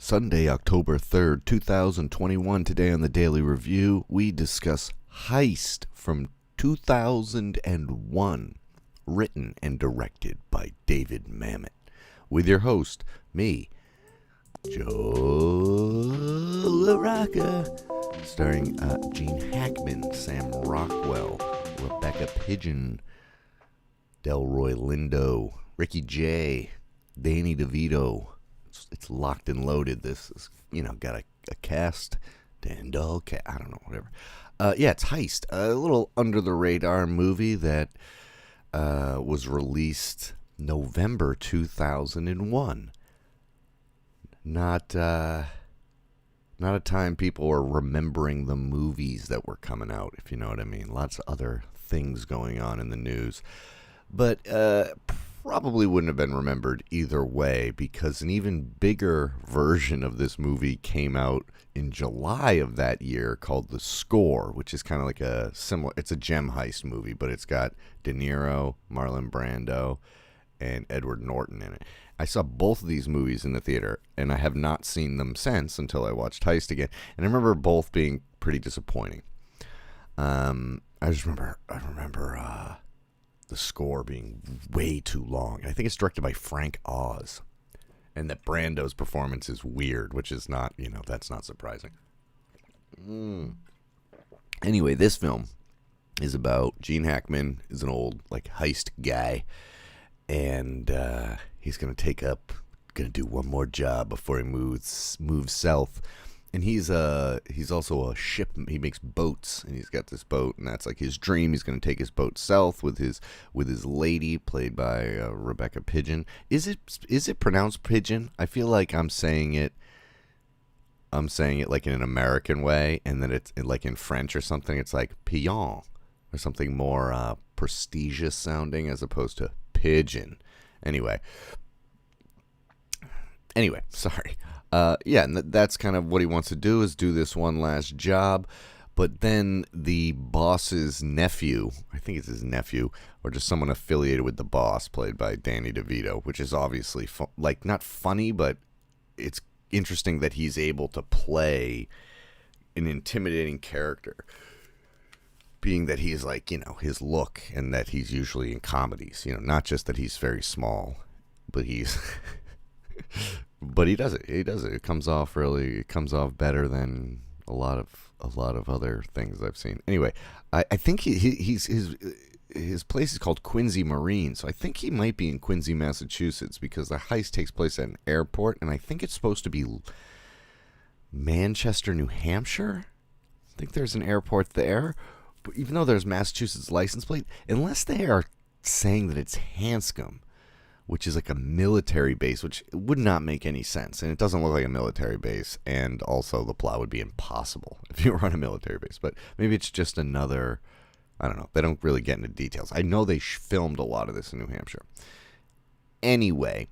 Sunday, October 3rd, 2021. Today on the Daily Review, we discuss Heist from 2001, written and directed by David Mamet. With your host, me, Joe LaRocca, starring Gene Hackman, Sam Rockwell, Rebecca Pidgeon, Delroy Lindo, Ricky Jay, Danny DeVito. It's locked and loaded. This is, got a cast. Dandel, I don't know, whatever. It's Heist, a little under-the-radar movie that was released November 2001. Not a time people were remembering the movies that were coming out, if you know what I mean. Lots of other things going on in the news. But probably wouldn't have been remembered either way, because an even bigger version of this movie came out in July of that year called The Score, which is kind of like it's a gem heist movie, but it's got De Niro, Marlon Brando, and Edward Norton in it. I saw both of these movies in the theater, and I have not seen them since until I watched Heist again. And I remember both being pretty disappointing. I remember The Score being way too long. I think it's directed by Frank Oz, and that Brando's performance is weird, which is not, that's not surprising. Anyway, this film is about Gene Hackman is an old heist guy, and he's gonna do one more job before he moves south. And he's also a ship. He makes boats, and he's got this boat, and that's like his dream. He's going to take his boat south with his lady, played by Rebecca Pidgeon. Is it pronounced Pigeon? I feel like I'm saying it like in an American way, and then it's like in French or something. It's like Pigeon or something more prestigious sounding as opposed to pigeon. Anyway, sorry. And that's kind of what he wants to do, is do this one last job. But then the boss's nephew, I think it's his nephew, or just someone affiliated with the boss, played by Danny DeVito, which is obviously not funny, but it's interesting that he's able to play an intimidating character, being that he's his look, and that he's usually in comedies, not just that he's very small, but he's but he does it. It comes off better than a lot of other things I've seen. Anyway, I think his place is called Quincy Marine, so I think he might be in Quincy, Massachusetts, because the heist takes place at an airport, and I think it's supposed to be Manchester, New Hampshire. I think there's an airport there, but even though there's Massachusetts license plate, unless they are saying that it's Hanscom, which is like a military base, which would not make any sense. And it doesn't look like a military base. And also the plot would be impossible if you were on a military base. But maybe it's just another, I don't know. They don't really get into details. I know they filmed a lot of this in New Hampshire. Anyway,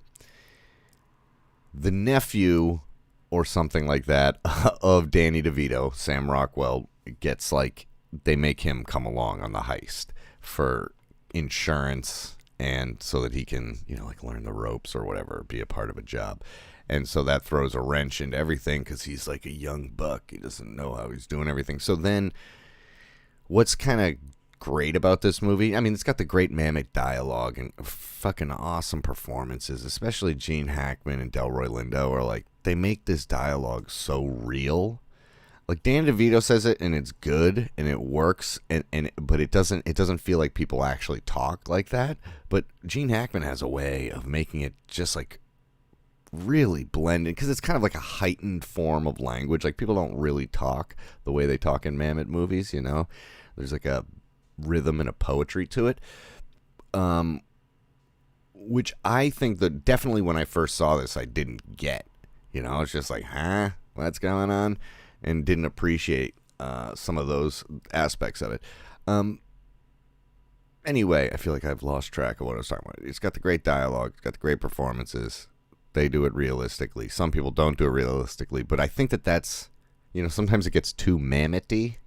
the nephew or something like that of Danny DeVito, Sam Rockwell, they make him come along on the heist for insurance, and so that he can, learn the ropes or whatever, be a part of a job. And so that throws a wrench into everything, because he's like a young buck. He doesn't know how he's doing everything. So then what's kind of great about this movie, it's got the great Mamet dialogue and fucking awesome performances, especially Gene Hackman and Delroy Lindo are they make this dialogue so real. Dan DeVito says it, and it's good, and it works, but it doesn't feel like people actually talk like that. But Gene Hackman has a way of making it just really blended, because it's kind of like a heightened form of language. People don't really talk the way they talk in Mamet movies, There's a rhythm and a poetry to it, which I think that definitely when I first saw this, I didn't get. I was just like, huh? What's going on? And didn't appreciate some of those aspects of it. Anyway, I feel like I've lost track of what I was talking about. It's got the great dialogue. It's got the great performances. They do it realistically. Some people don't do it realistically, but I think that's Sometimes it gets too Mamet-y,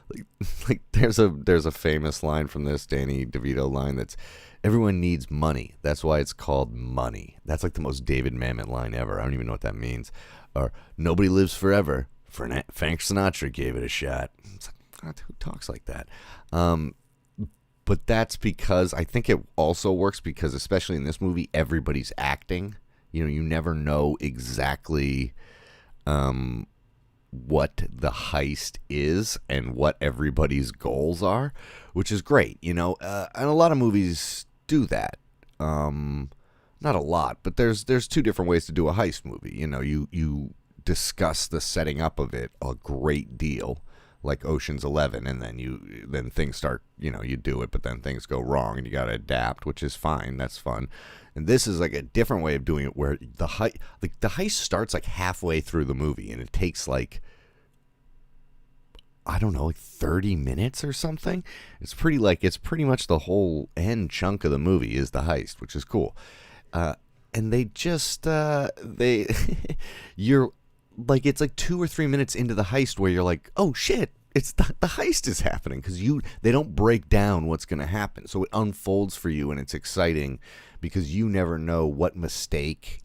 like, like there's a famous line from this Danny DeVito line that's everyone needs money. That's why it's called Money. That's like the most David Mamet line ever. I don't even know what that means. Or nobody lives forever. Frank Sinatra gave it a shot. It's like, God, who talks like that? But that's because I think it also works because, especially in this movie, everybody's acting. You never know exactly what the heist is and what everybody's goals are, which is great. And a lot of movies do that. Not a lot, but there's two different ways to do a heist movie. You discuss the setting up of it a great deal, like Ocean's 11, and then things start, you do it, but then things go wrong and you got to adapt, which is fine. That's fun. And this is like a different way of doing it, where the heist starts like halfway through the movie, and it takes like, I don't know, like 30 minutes or something. It's pretty much the whole end chunk of the movie is the heist, which is cool. And they just you're like, it's like 2 or 3 minutes into the heist where you're like, oh shit, it's the heist is happening, because they don't break down what's going to happen, so it unfolds for you, and it's exciting because you never know what mistake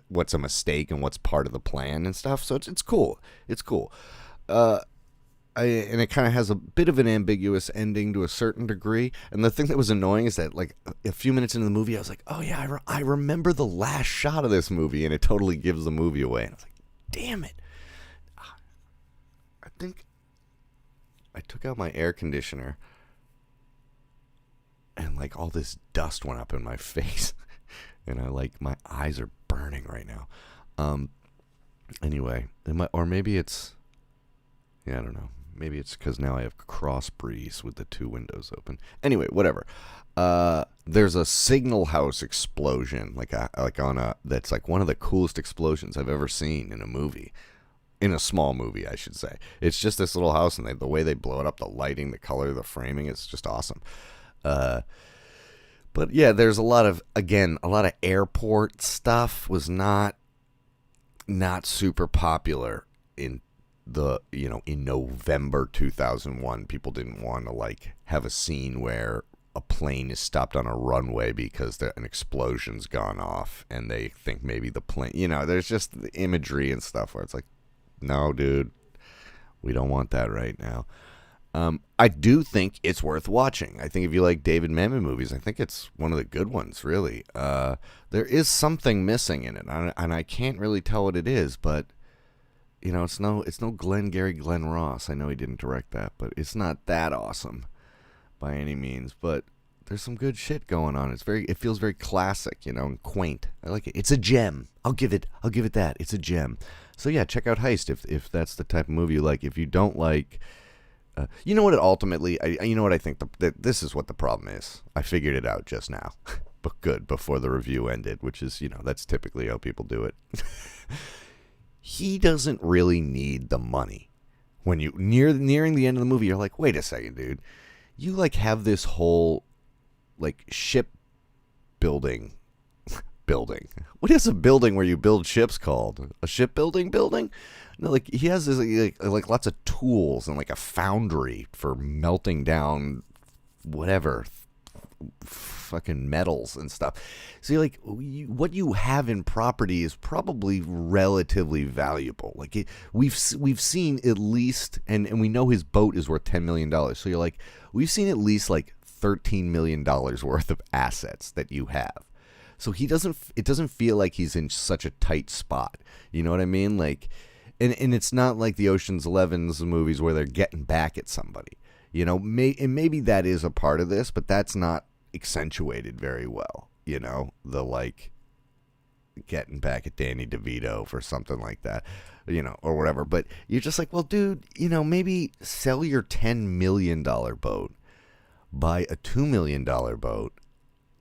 what's a mistake and what's part of the plan and stuff. So it's cool. It's cool. And it kind of has a bit of an ambiguous ending to a certain degree. And the thing that was annoying is that, like, a few minutes into the movie, I was like, oh yeah, I remember the last shot of this movie, and it totally gives the movie away. And I was like, damn it. I think I took out my air conditioner, and like all this dust went up in my face, and my eyes are burning right now. Anyway, or maybe it's, I don't know. Maybe it's because now I have cross breeze with the 2 windows open. Anyway, whatever. There's a signal house explosion, that's like one of the coolest explosions I've ever seen in a movie. In a small movie, I should say. It's just this little house, and the way they blow it up, the lighting, the color, the framing, it's just awesome. But yeah, there's a lot of airport stuff was not super popular in in November 2001. People didn't want to have a scene where a plane is stopped on a runway because an explosion's gone off, and they think maybe the plane, there's just the imagery and stuff where it's like, no, dude, we don't want that right now. I do think it's worth watching. I think if you like David Mamet movies, I think it's one of the good ones, really. There is something missing in it, and I can't really tell what it is, but it's no Glenn Ross. I know he didn't direct that, but it's not that awesome by any means. But there's some good shit going on. It feels very classic, and quaint. I like it. It's a gem. I'll give it that. It's a gem. So yeah, check out Heist if that's the type of movie you like. If you don't like, you know what? You know what I think that this is what the problem is. I figured it out just now, but good before the review ended, which is that's typically how people do it. He doesn't really need the money. When you nearing the end of the movie, you're like, wait a second, dude. You have this whole ship building. What is a building where you build ships called? A shipbuilding building? No, he has this lots of tools and a foundry for melting down whatever fucking metals and stuff. So what you have in property is probably relatively valuable. We've seen at least, and we know his boat is worth $10 million. So we've seen at least $13 million worth of assets that you have. So it doesn't feel like he's in such a tight spot. You know what I mean? And it's not like the Ocean's 11's movies where they're getting back at somebody. And maybe that is a part of this, but that's not accentuated very well. The getting back at Danny DeVito for something like that, or whatever. But you're just like, well, dude, maybe sell your $10 million boat, buy a $2 million boat,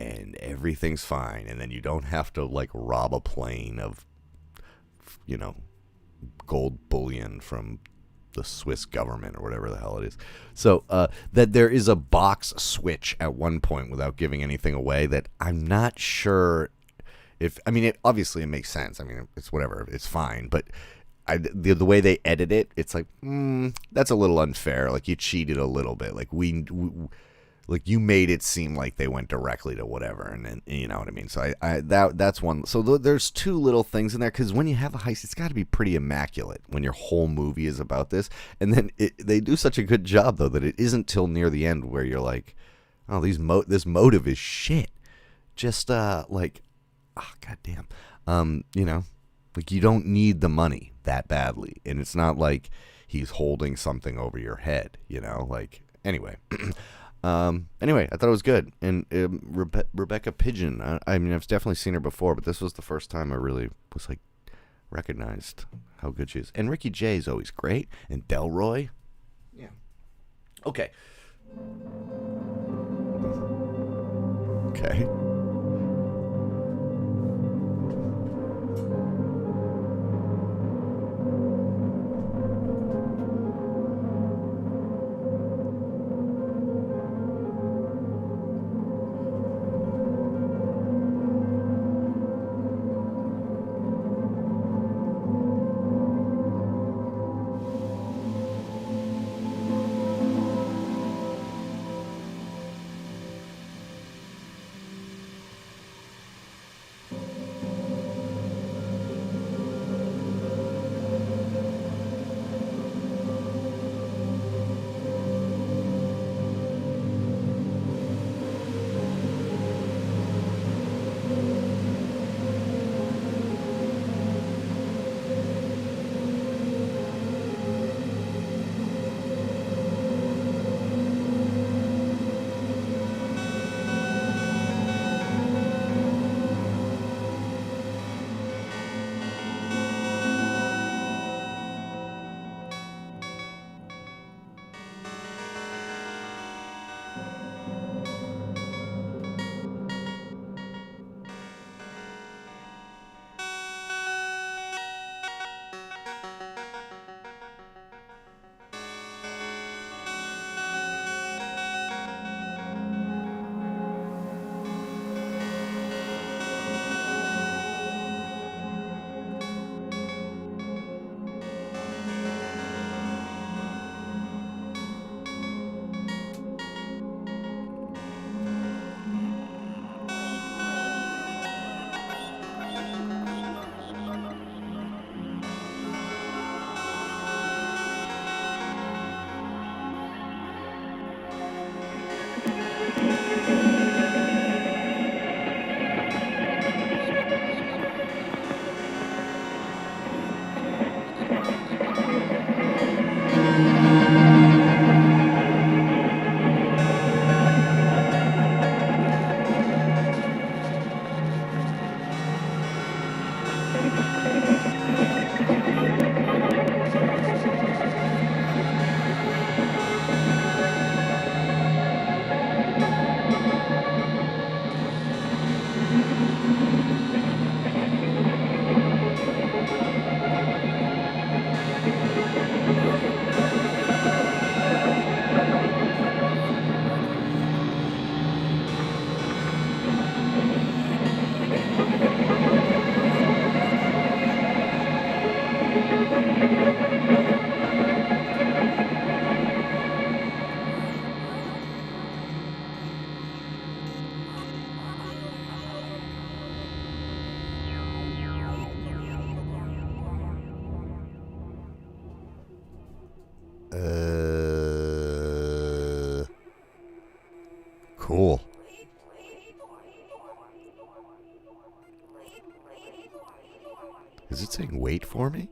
and everything's fine. And then you don't have to rob a plane of, gold bullion from the Swiss government or whatever the hell it is. So that there is a box switch at one point, without giving anything away, that I'm not sure if, it obviously it makes sense. It's whatever, it's fine, but the way they edit it, it's like that's a little unfair. Like you cheated a little bit. Like like you made it seem like they went directly to whatever, and then you know what I mean. So that's one. So there's two little things in there because when you have a heist, it's got to be pretty immaculate when your whole movie is about this. And then they do such a good job though that it isn't till near the end where you're like, oh, this motive is shit. Just like, oh goddamn, you know, like you don't need the money that badly, and it's not like he's holding something over your head, you know. Like anyway. Anyway, I thought it was good. And Rebecca Pigeon, I mean, I've definitely seen her before, but this was the first time I really was like recognized how good she is. And Ricky Jay is always great. And Delroy. Yeah. Okay. Okay. Cool. Is it saying wait for me?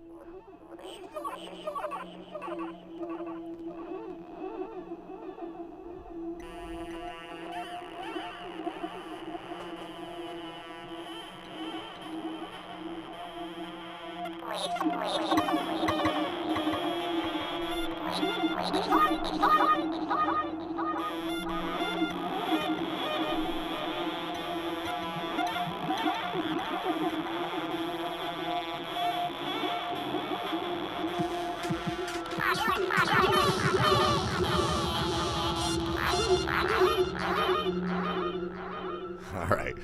All right.